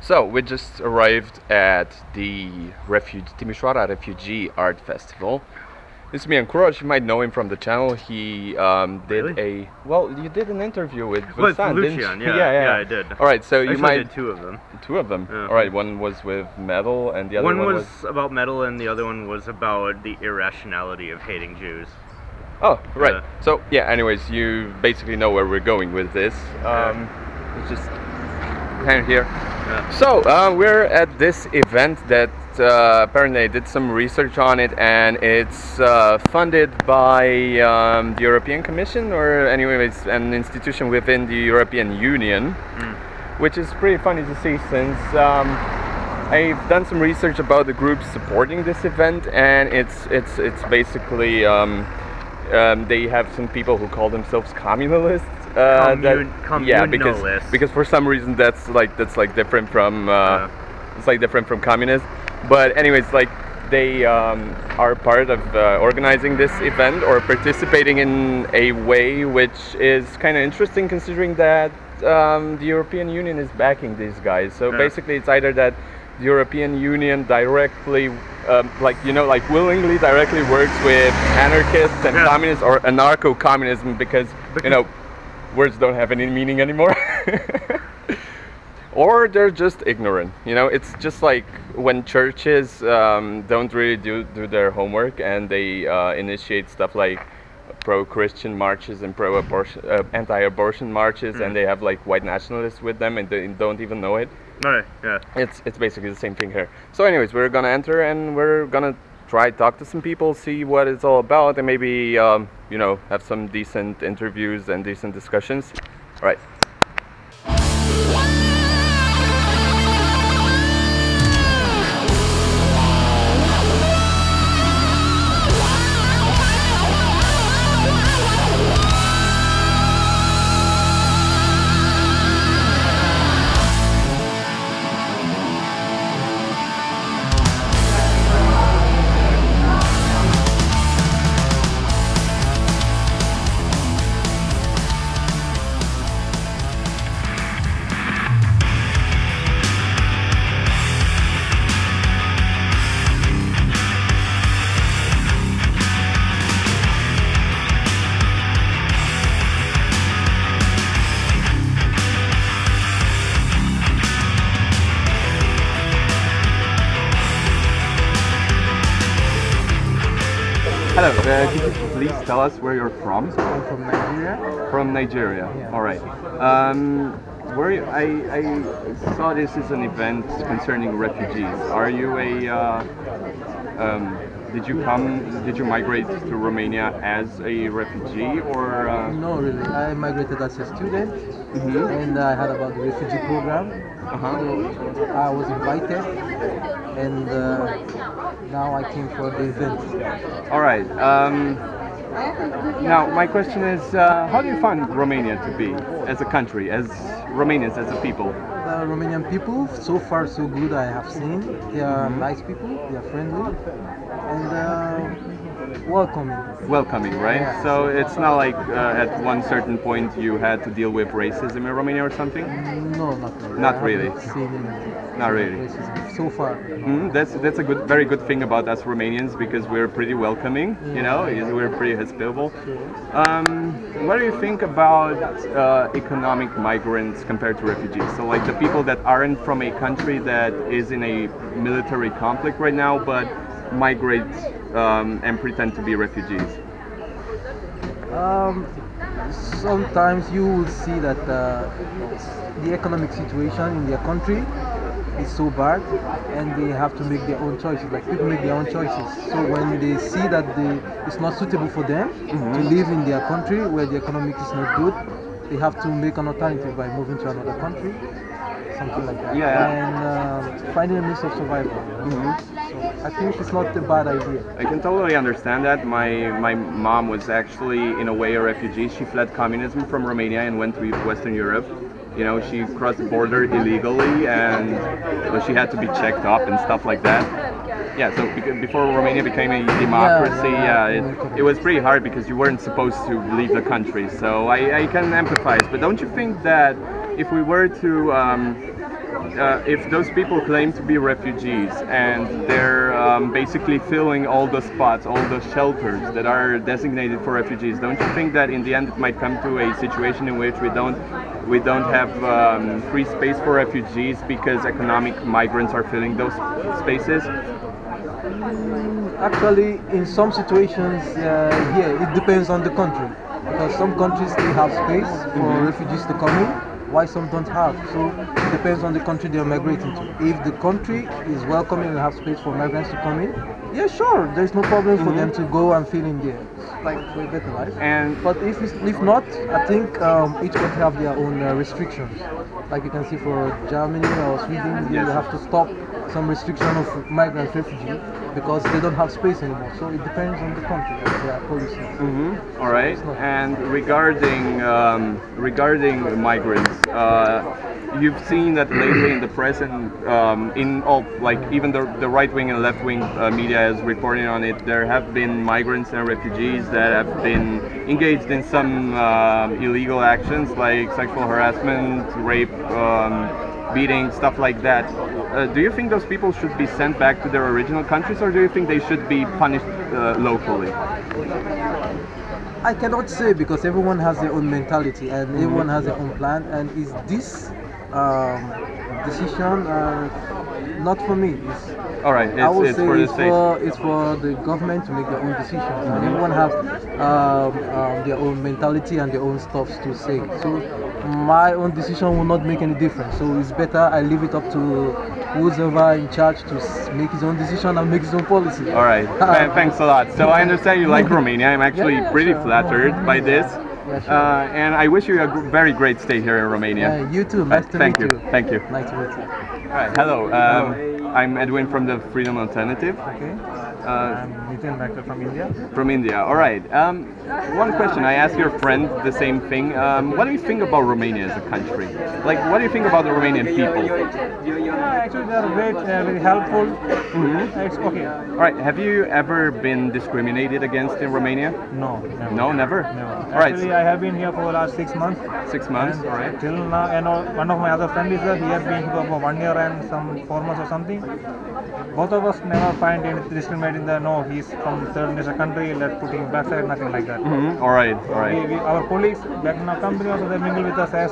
So we just arrived at the Timișoara Refugee Art Festival. It's me and Kurosh. You might know him from the channel. He did Really? you did an interview with Lucian, didn't you? yeah, I did. All right, so Actually, you might did two of them. Two of them. Yeah. All right, one was with metal, and the other One one was about metal, and the other one was about the irrationality of hating Jews. Oh, right. Yeah. So yeah. Anyways, you basically know where we're going with this. It's just kind of here. Yeah. So we're at this event that apparently I did some research on it, and it's funded by the European Commission, or anyways an institution within the European Union, which is pretty funny to see since I've done some research about the groups supporting this event, and it's basically they have some people who call themselves communalists. Yeah, because for some reason that's like different from it's like different from communists. But anyways, like they are part of organizing this event or participating in a way which is kind of interesting, considering that the European Union is backing these guys. So basically, it's either that the European Union directly, willingly directly works with anarchists and communists, or anarcho-communism, because you know, words don't have any meaning anymore. Or they're just ignorant. You know, it's just like when churches don't really do their homework, and they initiate stuff like pro-Christian marches and pro-abortion, anti-abortion marches, and they have like white nationalists with them, and they don't even know it. Alright, yeah. It's basically the same thing here. So anyways, we're gonna enter, and we're gonna try talk to some people, see what it's all about, and maybe you know, have some decent interviews and decent discussions. All right. Hello, could you please tell us where you're from? I'm from Nigeria. From Nigeria, Yeah. all right. I saw this is an event concerning refugees. Are you did you migrate to Romania as a refugee, or? No, really. I migrated as a student, and I heard about the refugee program. So I was invited, and now I came for the event. All right. Now, my question is, how do you find Romania to be as a country, as Romanians, as a people? The Romanian people, so far so good, I have seen. They are nice people, they are friendly, and welcoming. Welcoming, right? Yeah. So it's not like at one certain point you had to deal with racism in Romania or something? No, not really. Not I really. haven't seen any Not really. racism so far. That's a very good thing about us Romanians, because we're pretty welcoming. You know, we're pretty hospitable. What do you think about economic migrants compared to refugees? So like the people that aren't from a country that is in a military conflict right now, but migrate and pretend to be refugees. Sometimes you will see that the economic situation in their country is so bad, and they have to make their own choices. Like, people make their own choices. So when they see that it's not suitable for them to live in their country where the economic is not good, they have to make an alternative by moving to another country, something like that. And finding a means of survival. So I think it's not a bad idea. I can totally understand that. My mom was actually in a way a refugee. She fled communism from Romania and went to Western Europe. You know, she crossed the border illegally, and she had to be checked up and stuff like that. Yeah, so before Romania became a democracy, it was pretty hard because you weren't supposed to leave the country. So I can empathize. But don't you think that if we were to if those people claim to be refugees and they're basically filling all the spots, all the shelters that are designated for refugees, don't you think that in the end it might come to a situation in which we don't have free space for refugees because economic migrants are filling those spaces? Actually, in some situations, yeah, it depends on the country. Because some countries they have space for refugees to come in, while some don't have. So it depends on the country they are migrating to. If the country is welcoming and have space for migrants to come in, yeah, sure, there's no problem for them to go and fill in there, like for a better life. But if not, I think each country have their own restrictions. Like you can see for Germany or Sweden, you have to stop some restriction of migrant refugees because they don't have space anymore. So it depends on the country and their policies. All right. And regarding migrants, you've seen that lately in the press and in all, like even the right wing and left wing media is reporting on it. There have been migrants and refugees that have been engaged in some illegal actions like sexual harassment, rape, beating, stuff like that. Do you think those people should be sent back to their original countries, or do you think they should be punished locally? I cannot say because everyone has their own mentality and everyone has their own plan. And is this decision not for me? All right, I would it's say for the state. it's for the government to make their own decisions. And everyone has their own mentality and their own stuff to say. So my own decision will not make any difference. So it's better I leave it up to who's ever in charge to make his own decision and make his own policy. All right, thanks a lot. So I understand you like Romania. I'm actually pretty flattered by this. Yeah, sure. And I wish you a very great stay here in Romania. You too. Nice to meet you. Thank you. Nice to meet you. All right, hello. I'm Edwin from the Freedom Alternative. Okay. I'm Nitin Bhatta from India. From India. All right. One question. I asked your friend the same thing. What do you think about Romania as a country? Like, what do you think about the Romanian people? Actually, they are great. They are very helpful. It's okay. All right. Have you ever been discriminated against in Romania? No, never. No, never. Never. All right. Actually, I have been here for the last 6 months. 6 months. And All right. till now, and one of my other friends is there. He has been here for 1 year and some 4 months or something. Both of us never find any discriminating there. No, he's from third nation country. Let's put him backside. Nothing like that. All right. All right. Our colleagues back in our company also they mingle with us as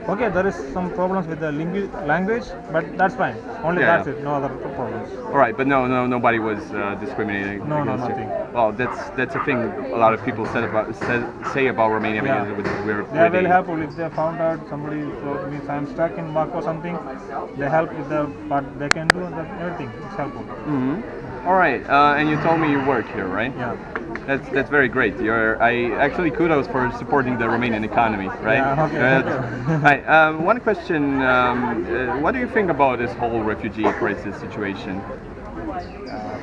okay. There is some problems with the language, but that's fine. Only that's it. No other problems. All right, but nobody was discriminating. No, against nothing. You. Well, that's a thing a lot of people say about Romania because we're they are very helpful. If they found out somebody means I'm stuck in work or something, they help with the part they can do. Everything is helpful. All right, and you told me you work here, right? Yeah. That's very great. I actually kudos for supporting the Romanian economy, right? Yeah, okay. Right. One question: what do you think about this whole refugee crisis situation?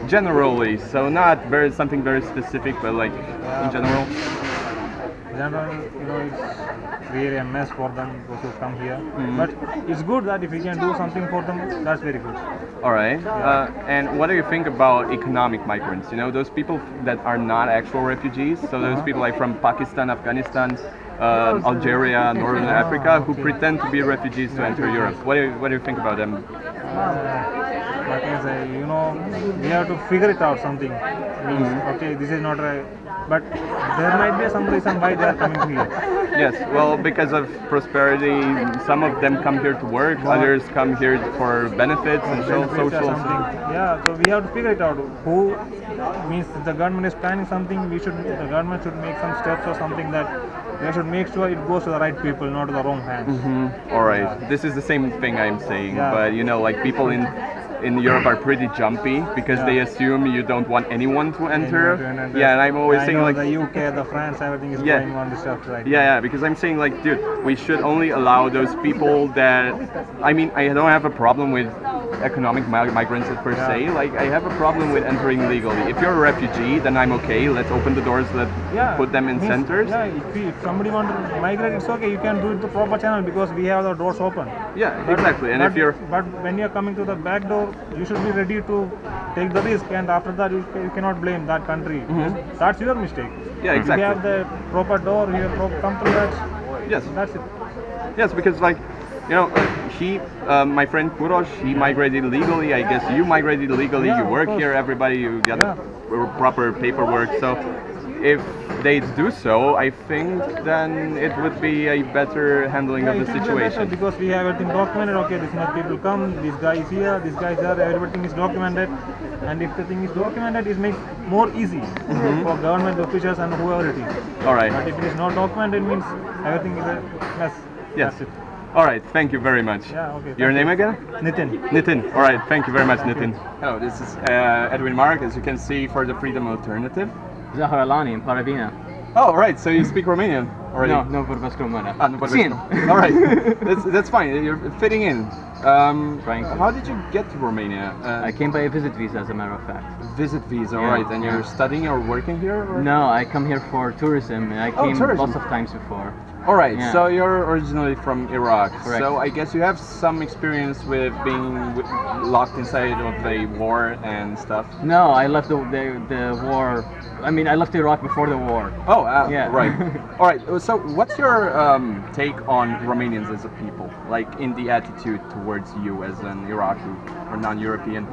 Generally, so not something very specific, but like in general. General, it's really a mess for them those who come here. But it's good that if we can do something for them, that's very good. All right. And what do you think about economic migrants? You know, those people that are not actual refugees. So those people like from Pakistan, Afghanistan, Algeria, Northern Africa, who pretend to be refugees to enter Europe. What do you think about them? Like I say, we have to figure it out something. Okay, this is not right. But there might be some reason why they are coming here. Yes, well, because of prosperity, some of them come here to work, others come here for benefits and social. Yeah, so we have to figure it out. Who means if the government is planning something, the government should make some steps or something that they should make sure it goes to the right people, not to the wrong hands. All right, this is the same thing I'm saying, but like people in Europe are pretty jumpy because they assume you don't want anyone to enter. Yeah, and I'm always saying like the UK, the France, everything is going on this stuff right. Yeah, because I'm saying like, dude, we should only allow those people that. I mean, I don't have a problem with economic migrants per se. Like, I have a problem with entering legally. If you're a refugee, then I'm okay. Let's open the doors. Let's put them in centers. Yeah, if somebody wants to migrate, it's okay. You can do it the proper channel because we have the doors open. Yeah, exactly. And but when you're coming to the back door, you should be ready to take the risk, and after that you cannot blame that country. That's your mistake. Yeah, exactly. If you have the proper door, you have proper comfort. That's it. Yes, because like You know, my friend Kurosh, he migrated legally. I guess you migrated legally. Yeah, You of work course. here. Everybody, you got Yeah. proper paperwork. So, if they do so, I think then it would be a better handling Yeah, of it the will be better situation. because we have everything documented. Okay, this much people come, this guy is here, this guy is there, everything is documented. And if the thing is documented, it makes more easy for government officials and whoever it is. All right. But if it is not documented, it means everything is a mess. Yes. That's it. All right. Thank you very much. Yeah, okay. Your thank name you. again? Nitin. Nitin. All right. Thank you very much, Nitin. Hello. This is Edwin Mark, as you can see, for the Freedom Alternative. Zaharalani, Paravina. Oh, right. So you speak Romanian already? No, nu vorbesc română. Ah, nu vorbesc Puțin. română. All right. That's fine. You're fitting in. Trying to. How did you get to Romania? I came by a visit visa, as a matter of fact. Visit visa, all Yeah, right. And yeah. you're studying or working here? Or? No, I come here for tourism, and I Oh, came tourism. lots of times before. All right. Yeah. So you're originally from Iraq. Correct. So I guess you have some experience with being locked inside of a war and stuff. No, I left the war. I mean, I left Iraq before the war. Oh, Yeah. right. All right. So, what's your take on Romanians as a people, like in the attitude towards you as an Iraqi or non-European?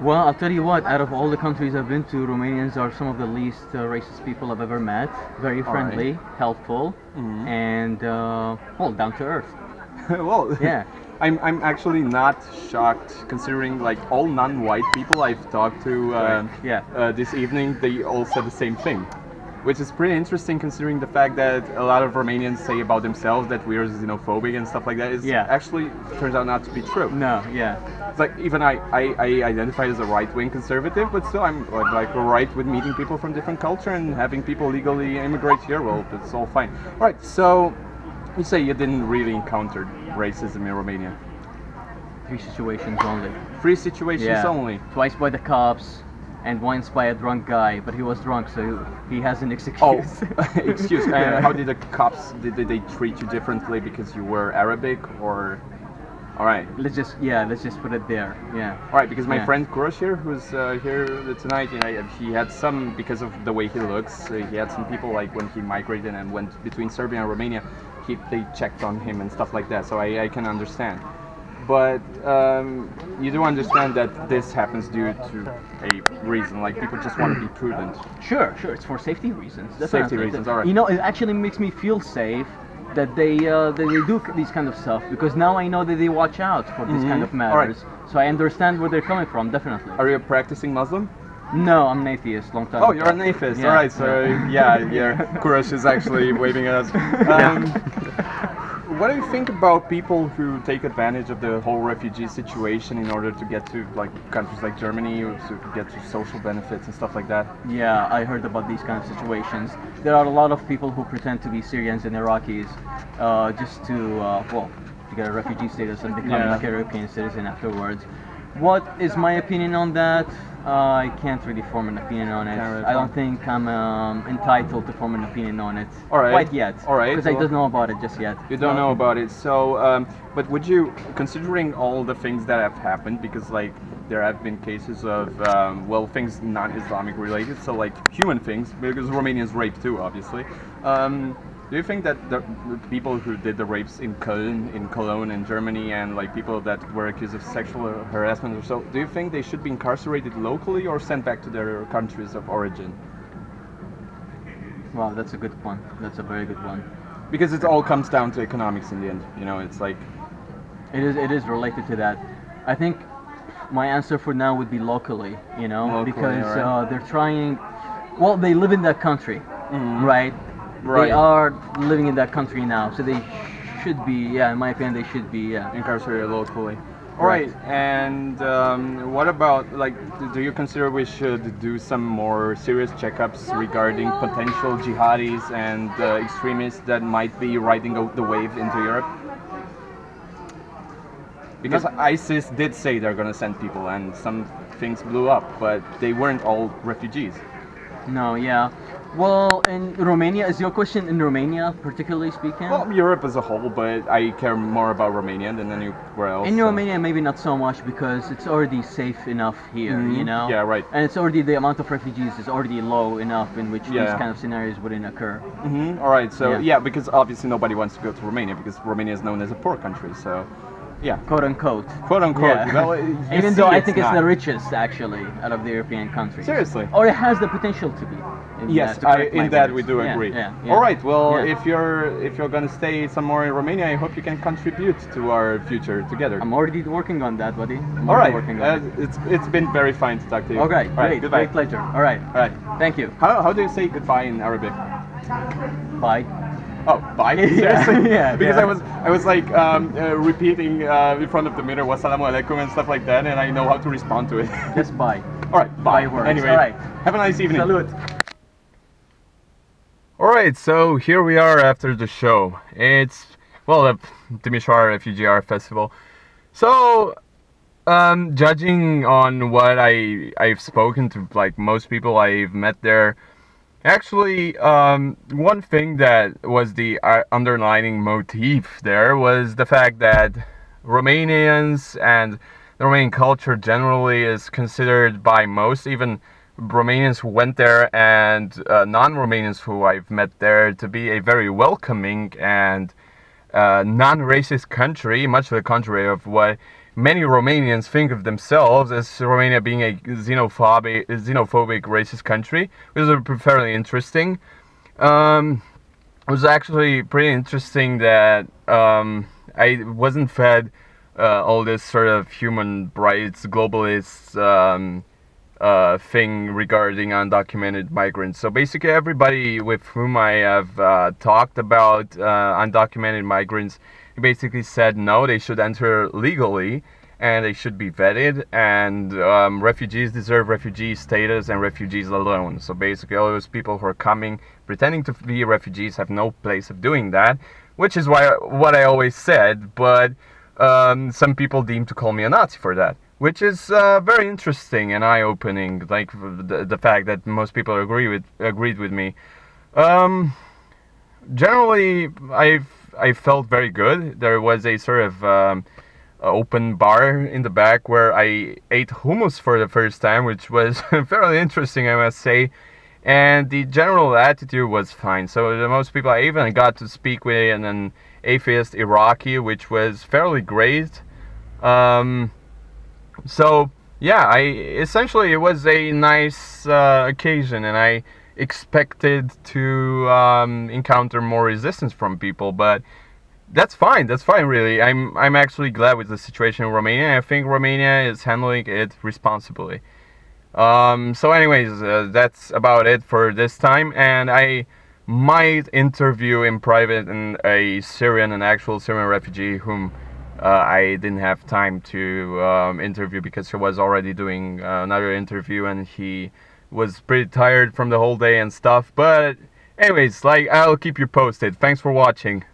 Well, I'll tell you what, out of all the countries I've been to, Romanians are some of the least racist people I've ever met. Very All right. friendly, helpful, and well, down to earth. Well, Yeah. I'm actually not shocked considering like all non-white people I've talked to Yeah. this evening, they all said the same thing, which is pretty interesting considering the fact that a lot of Romanians say about themselves that we're xenophobic and stuff like that. Is Yeah. actually turns out not to be true. No, yeah. It's like even I identify as a right-wing conservative, but still I'm like right with meeting people from different culture and having people legally immigrate here. Well, it's all fine. All right, so you say you didn't really encounter racism in Romania. 3 situations only. 3 situations only. Twice by the cops, and once by a drunk guy, but he was drunk, so he has an excuse. Oh, excuse. How did the cops? Did they treat you differently because you were Arabic, or? All right. let's just put it there. Yeah. All right, because my Yeah. friend Kurosh here, who's here tonight, you know, he had some, because of the way he looks, he had some people like when he migrated and went between Serbia and Romania, they checked on him and stuff like that. So I can understand. But you do understand that this happens due to a reason, like people just want to be prudent. Sure. It's for safety reasons. Safety definitely. reasons, all right. You know, it actually makes me feel safe that they do these kind of stuff, because now I know that they watch out for these kind of Mm-hmm. All right. matters. So I understand where they're coming from. Definitely. Are you a practicing Muslim? No, I'm an atheist. Long time. Oh, ago. you're an atheist. Yeah. All right. So yeah. Kurosh is actually waving at us. What do you think about people who take advantage of the whole refugee situation in order to get to like countries like Germany or to get to social benefits and stuff like that? Yeah, I heard about these kind of situations. There are a lot of people who pretend to be Syrians and Iraqis just to, to get a refugee status and become Yeah. like a European citizen afterwards. What is my opinion on that? I can't really form an opinion on it. Can't really I don't think I'm entitled to form an opinion on it All right. quite yet. All right, Because I well- don't know about it just yet. You don't know about it, so but would you, considering all the things that have happened, because like there have been cases of things non-Islamic related, so like human things, because Romanians rape too, obviously. Do you think that the people who did the rapes in Cologne, in Germany, and like people that were accused of sexual harassment or so, do you think they should be incarcerated locally or sent back to their countries of origin? Wow, that's a good one. That's a very good one. Because it all comes down to economics in the end. You know, it's like It is related to that. I think my answer for now would be locally, you know, Locally, because alright. they're trying. Well, they live in that country, right? Right. They are living in that country now, so they should be. Yeah, in my opinion, they should be. Yeah. incarcerated locally. All right, and what about, like, do you consider we should do some more serious checkups regarding potential jihadis and extremists that might be riding the wave into Europe? Because ISIS did say they're going to send people, and some things blew up, but they weren't all refugees. No, yeah. Well, in Romania, is your question in Romania, particularly speaking? Well, Europe as a whole, but I care more about Romania than anywhere else. In so. Romania, maybe not so much because it's already safe enough here, you know? Yeah, right. And it's already, the amount of refugees is already low enough in which these kind of scenarios wouldn't occur. All right, so Yeah. yeah, because obviously nobody wants to go to Romania because Romania is known as a poor country, so yeah. Quote unquote. Quote unquote. Yeah. Well, you Even see though I think it's not. the richest actually out of the European countries. Seriously? Or it has the potential to be. Yes, to correct my in that words. we do Yeah, agree. yeah. All right, well, Yeah. if you're gonna stay some more in Romania, I hope you can contribute to our future together. I'm already working on that, buddy. I'm All already right, working on it. it's been very fine to talk to you. Okay, All right, great, goodbye. great pleasure. All right, All right. thank you. How do you say goodbye in Arabic? Bye. Oh, bye. Yeah, Seriously? yeah, Because yeah. I was like repeating in front of the mirror wassalamu alaikum and stuff like that, and I know how to respond to it. Just bye. All right, bye. Bye words. Anyway, All right. have a nice evening. Salute. Alright, so here we are after the show. It's, well, the Timisoara Refugee Art Festival. So, judging on what I've spoken to, like, most people I've met there, actually, one thing that was the underlining motif there was the fact that Romanians and the Romanian culture generally is considered by most, even Romanians who went there and non-Romanians who I've met there, to be a very welcoming and non-racist country, much to the contrary of what many Romanians think of themselves, as Romania being a xenophobic racist country, which is fairly interesting. It was actually pretty interesting that I wasn't fed all this sort of human rights globalist thing regarding undocumented migrants. So basically everybody with whom I have talked about undocumented migrants basically said no, they should enter legally and they should be vetted, and refugees deserve refugee status and refugees alone. So basically all those people who are coming pretending to be refugees have no place of doing that, which is what I always said, but some people deem to call me a Nazi for that, which is very interesting and eye-opening, like the fact that most people agreed with me. Generally, I felt very good. There was a sort of open bar in the back where I ate hummus for the first time, which was fairly interesting, I must say. And the general attitude was fine. So the most people, I even got to speak with an atheist Iraqi, which was fairly great. So yeah, essentially it was a nice occasion, and I expected to encounter more resistance from people, but that's fine really. I'm actually glad with the situation in Romania. I think Romania is handling it responsibly. So anyways, that's about it for this time, and I might interview in private an actual Syrian refugee whom I didn't have time to interview because he was already doing another interview and he was pretty tired from the whole day and stuff. But anyways, like, I'll keep you posted. Thanks for watching.